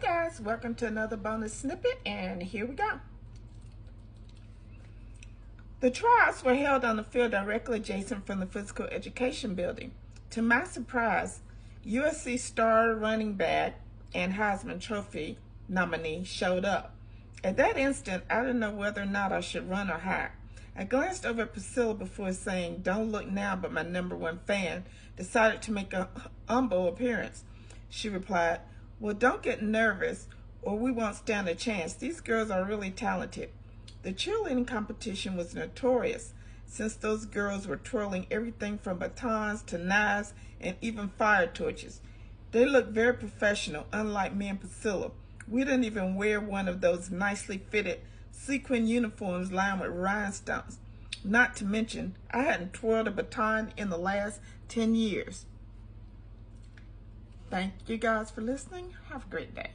guys, welcome to another bonus snippet, and here we go. The trials were held on the field directly adjacent from the physical education building. To my surprise, USC star running back and Heisman Trophy nominee showed up. At that instant, I didn't know whether or not I should run or hide. I glanced over at Priscilla before saying, "Don't look now, but my #1 fan decided to make a humble appearance." She replied, "Well, don't get nervous or we won't stand a chance. These girls are really talented." The cheerleading competition was notorious since those girls were twirling everything from batons to knives and even fire torches. They looked very professional, unlike me and Priscilla. We didn't even wear one of those nicely fitted sequin uniforms lined with rhinestones. Not to mention, I hadn't twirled a baton in the last 10 years. Thank you guys for listening. Have a great day.